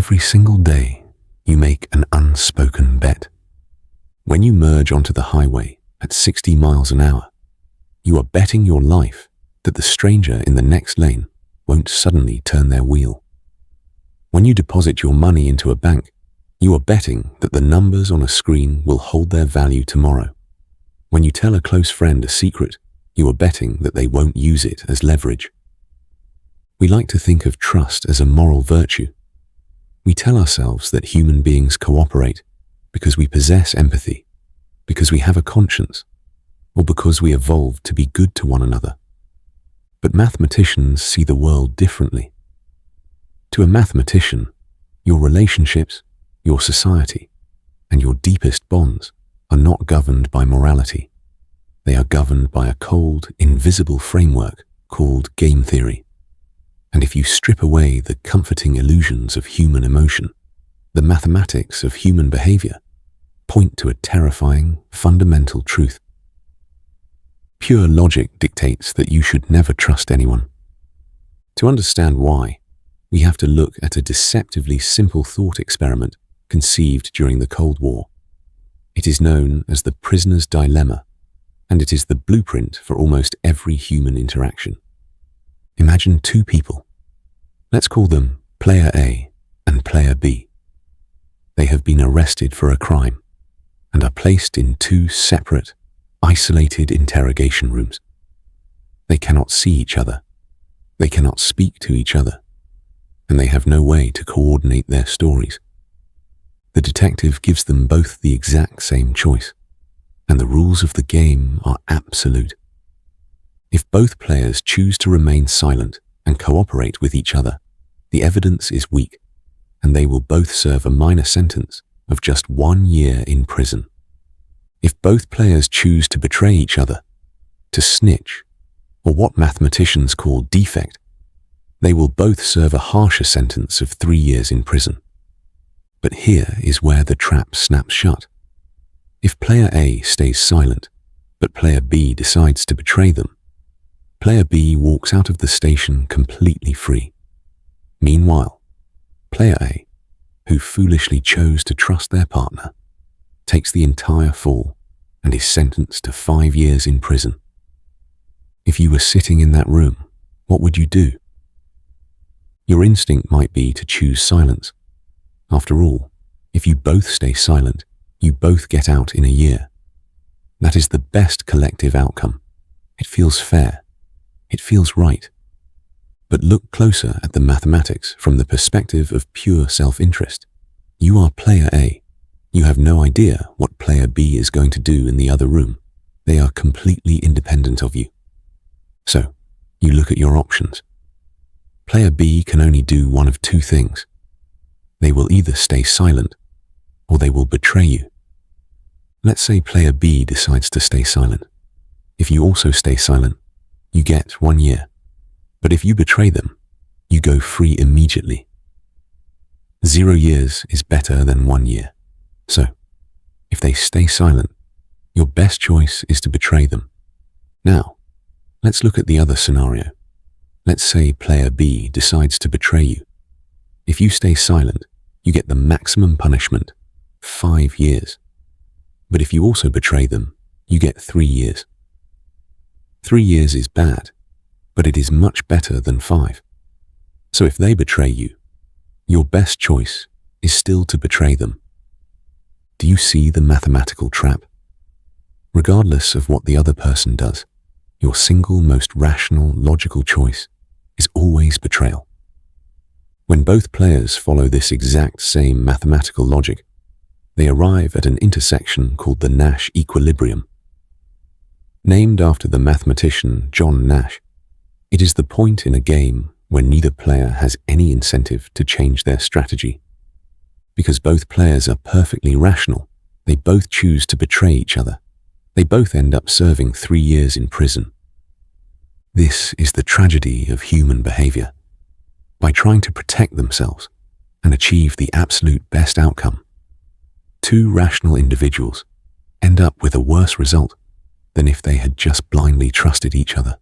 Every single day, you make an unspoken bet. When you merge onto the highway at 60 miles an hour, you are betting your life that the stranger in the next lane won't suddenly turn their wheel. When you deposit your money into a bank, you are betting that the numbers on a screen will hold their value tomorrow. When you tell a close friend a secret, you are betting that they won't use it as leverage. We like to think of trust as a moral virtue. We tell ourselves that human beings cooperate because we possess empathy, because we have a conscience, or because we evolved to be good to one another. But mathematicians see the world differently. To a mathematician, your relationships, your society, and your deepest bonds are not governed by morality. They are governed by a cold, invisible framework called game theory. And if you strip away the comforting illusions of human emotion, the mathematics of human behavior point to a terrifying, fundamental truth. Pure logic dictates that you should never trust anyone. To understand why, we have to look at a deceptively simple thought experiment conceived during the Cold War. It is known as the prisoner's dilemma, and it is the blueprint for almost every human interaction. Imagine two people. Let's call them Player A and Player B. They have been arrested for a crime and are placed in two separate, isolated interrogation rooms. They cannot see each other. They cannot speak to each other, and they have no way to coordinate their stories. The detective gives them both the exact same choice, and the rules of the game are absolute. If both players choose to remain silent and cooperate with each other, the evidence is weak, and they will both serve a minor sentence of just 1 year in prison. If both players choose to betray each other, to snitch, or what mathematicians call defect, they will both serve a harsher sentence of 3 years in prison. But here is where the trap snaps shut. If Player A stays silent, but Player B decides to betray them, Player B walks out of the station completely free. Meanwhile, Player A, who foolishly chose to trust their partner, takes the entire fall and is sentenced to 5 years in prison. If you were sitting in that room, what would you do? Your instinct might be to choose silence. After all, if you both stay silent, you both get out in a year. That is the best collective outcome. It feels fair. It feels right. But look closer at the mathematics from the perspective of pure self-interest. You are Player A. You have no idea what Player B is going to do in the other room. They are completely independent of you. So, you look at your options. Player B can only do one of two things. They will either stay silent, or they will betray you. Let's say Player B decides to stay silent. If you also stay silent, you get 1 year. But if you betray them, you go free immediately. 0 years is better than 1 year. So, if they stay silent, your best choice is to betray them. Now, let's look at the other scenario. Let's say Player B decides to betray you. If you stay silent, you get the maximum punishment, 5 years. But if you also betray them, you get 3 years. 3 years is bad, but it is much better than 5. So if they betray you, your best choice is still to betray them. Do you see the mathematical trap? Regardless of what the other person does, your single most rational, logical choice is always betrayal. When both players follow this exact same mathematical logic, they arrive at an intersection called the Nash Equilibrium. Named after the mathematician John Nash, it is the point in a game where neither player has any incentive to change their strategy. Because both players are perfectly rational, they both choose to betray each other. They both end up serving 3 years in prison. This is the tragedy of human behavior. By trying to protect themselves and achieve the absolute best outcome, two rational individuals end up with a worse result than if they had just blindly trusted each other.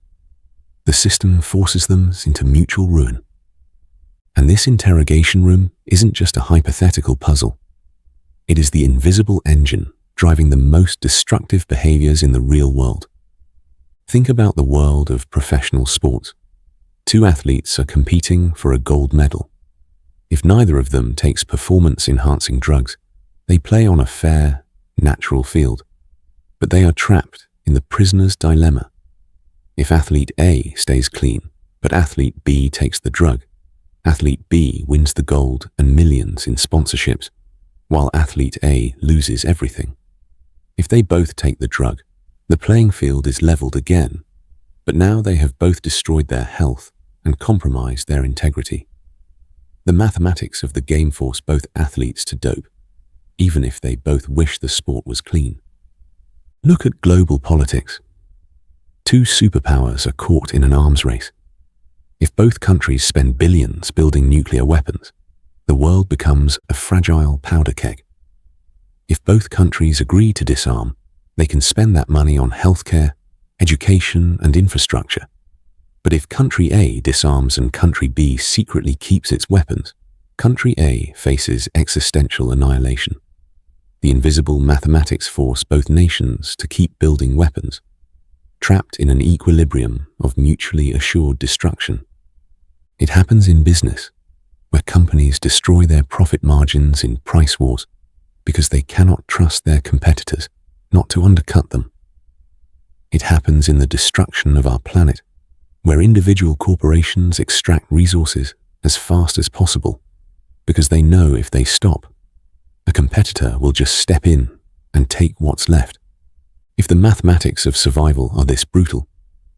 The system forces them into mutual ruin. And this interrogation room isn't just a hypothetical puzzle. It is the invisible engine driving the most destructive behaviors in the real world. Think about the world of professional sports. Two athletes are competing for a gold medal. If neither of them takes performance-enhancing drugs, they play on a fair, natural field. But they are trapped in the prisoner's dilemma. If athlete A stays clean, but athlete B takes the drug, athlete B wins the gold and millions in sponsorships, while athlete A loses everything. If they both take the drug, the playing field is leveled again, but now they have both destroyed their health and compromised their integrity. The mathematics of the game force both athletes to dope, even if they both wish the sport was clean. Look at global politics. Two superpowers are caught in an arms race. If both countries spend billions building nuclear weapons, the world becomes a fragile powder keg. If both countries agree to disarm, they can spend that money on healthcare, education, and infrastructure. But if country A disarms and country B secretly keeps its weapons, country A faces existential annihilation. The invisible mathematics force both nations to keep building weapons, trapped in an equilibrium of mutually assured destruction. It happens in business, where companies destroy their profit margins in price wars because they cannot trust their competitors not to undercut them. It happens in the destruction of our planet, where individual corporations extract resources as fast as possible because they know if they stop, a competitor will just step in and take what's left. If the mathematics of survival are this brutal,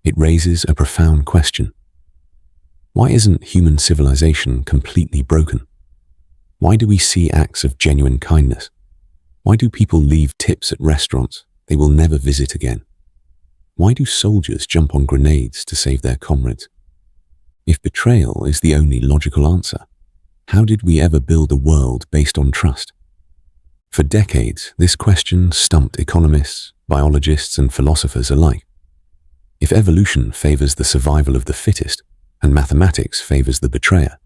it raises a profound question. Why isn't human civilization completely broken? Why do we see acts of genuine kindness? Why do people leave tips at restaurants they will never visit again? Why do soldiers jump on grenades to save their comrades? If betrayal is the only logical answer, how did we ever build a world based on trust? For decades, this question stumped economists, biologists, and philosophers alike. If evolution favors the survival of the fittest and mathematics favors the betrayer,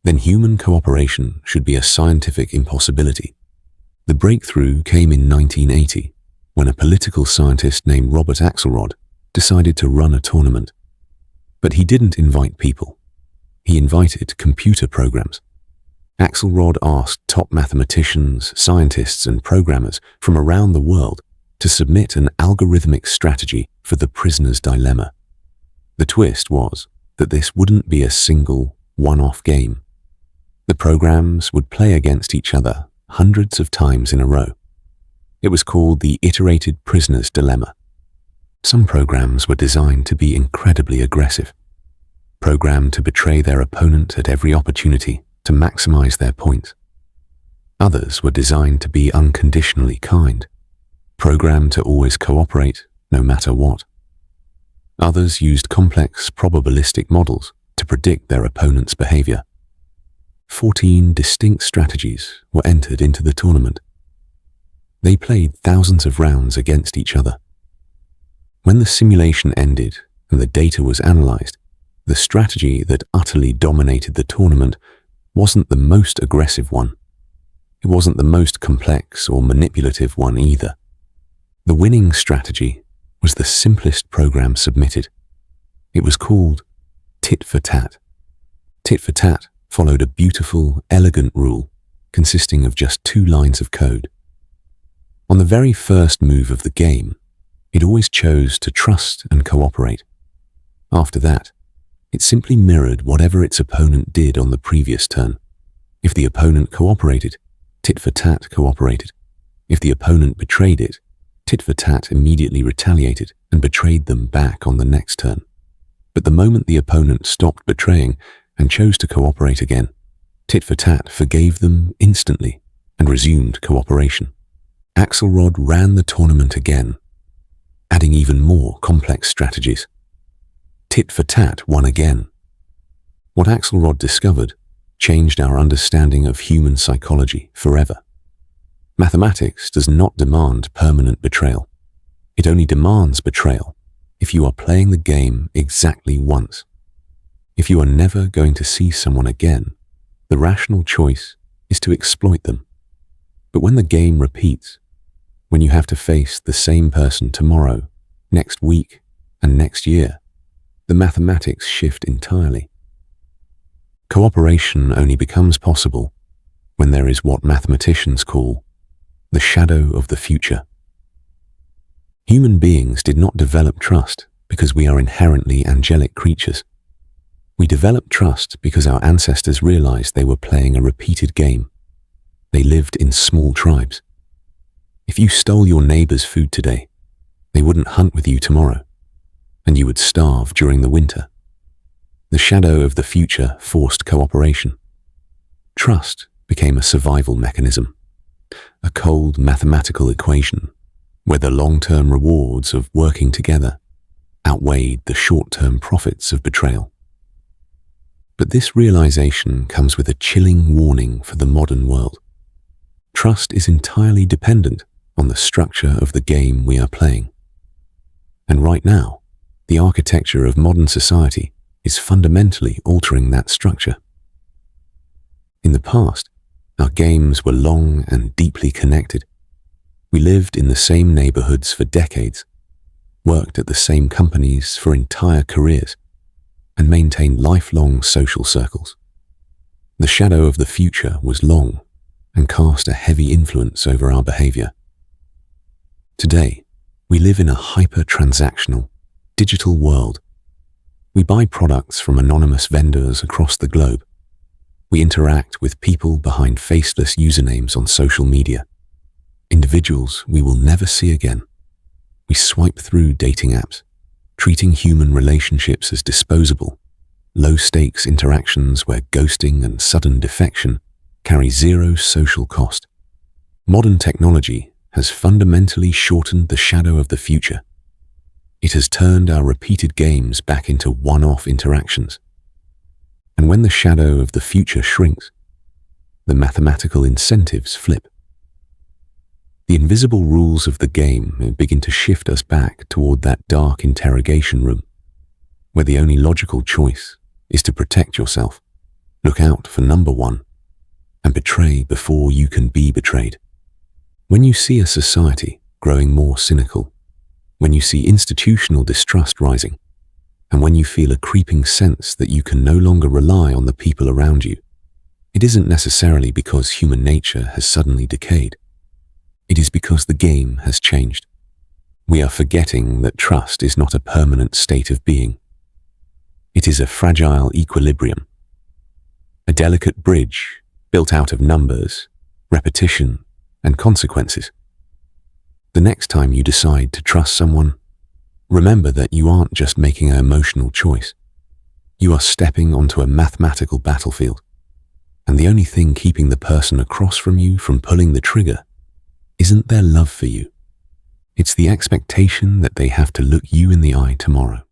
then human cooperation should be a scientific impossibility. The breakthrough came in 1980, when a political scientist named Robert Axelrod decided to run a tournament. But he didn't invite people. He invited computer programs. Axelrod asked top mathematicians, scientists, and programmers from around the world to submit an algorithmic strategy for the prisoner's dilemma. The twist was that this wouldn't be a single, one-off game. The programs would play against each other hundreds of times in a row. It was called the iterated prisoner's dilemma. Some programs were designed to be incredibly aggressive, programmed to betray their opponent at every opportunity to maximize their points. Others were designed to be unconditionally kind, programmed to always cooperate no matter what. Others used complex probabilistic models to predict their opponent's behavior. 14 distinct strategies were entered into the tournament. They played thousands of rounds against each other. When the simulation ended and the data was analyzed, the strategy that utterly dominated the tournament wasn't the most aggressive one. It wasn't the most complex or manipulative one either. The winning strategy was the simplest program submitted. It was called Tit-for-Tat. Tit-for-Tat followed a beautiful, elegant rule consisting of just 2 lines of code. On the very first move of the game, it always chose to trust and cooperate. After that, it simply mirrored whatever its opponent did on the previous turn. If the opponent cooperated, Tit-for-Tat cooperated. If the opponent betrayed it, Tit-for-Tat immediately retaliated and betrayed them back on the next turn. But the moment the opponent stopped betraying and chose to cooperate again, Tit-for-Tat forgave them instantly and resumed cooperation. Axelrod ran the tournament again, adding even more complex strategies. Tit-for-Tat won again. What Axelrod discovered changed our understanding of human psychology forever. Mathematics does not demand permanent betrayal. It only demands betrayal if you are playing the game exactly once. If you are never going to see someone again, The rational choice is to exploit them. But when the game repeats, when you have to face the same person tomorrow, next week, and next year, the mathematics shift entirely. Cooperation only becomes possible when there is what mathematicians call the shadow of the future. Human beings did not develop trust because we are inherently angelic creatures. We developed trust because our ancestors realized they were playing a repeated game. They lived in small tribes. If you stole your neighbor's food today, they wouldn't hunt with you tomorrow, and you would starve during the winter. The shadow of the future forced cooperation. Trust became a survival mechanism, a cold mathematical equation where the long-term rewards of working together outweighed the short-term profits of betrayal. But this realization comes with a chilling warning for the modern world. Trust is entirely dependent on the structure of the game we are playing. And right now, the architecture of modern society is fundamentally altering that structure. In the past, our games were long and deeply connected. We lived in the same neighborhoods for decades, worked at the same companies for entire careers, and maintained lifelong social circles. The shadow of the future was long and cast a heavy influence over our behavior. Today, we live in a hyper-transactional, digital world. We buy products from anonymous vendors across the globe. We interact with people behind faceless usernames on social media, individuals we will never see again. We swipe through dating apps, treating human relationships as disposable, low-stakes interactions where ghosting and sudden defection carry zero social cost. Modern technology has fundamentally shortened the shadow of the future. It has turned our repeated games back into one-off interactions. And when the shadow of the future shrinks, the mathematical incentives flip. The invisible rules of the game begin to shift us back toward that dark interrogation room, where the only logical choice is to protect yourself, look out for number one, and betray before you can be betrayed. When you see a society growing more cynical, when you see institutional distrust rising, and when you feel a creeping sense that you can no longer rely on the people around you, it isn't necessarily because human nature has suddenly decayed. It is because the game has changed. We are forgetting that trust is not a permanent state of being. It is a fragile equilibrium, a delicate bridge built out of numbers, repetition, and consequences. The next time you decide to trust someone, remember that you aren't just making an emotional choice. You are stepping onto a mathematical battlefield, and the only thing keeping the person across from you from pulling the trigger isn't their love for you. It's the expectation that they have to look you in the eye tomorrow.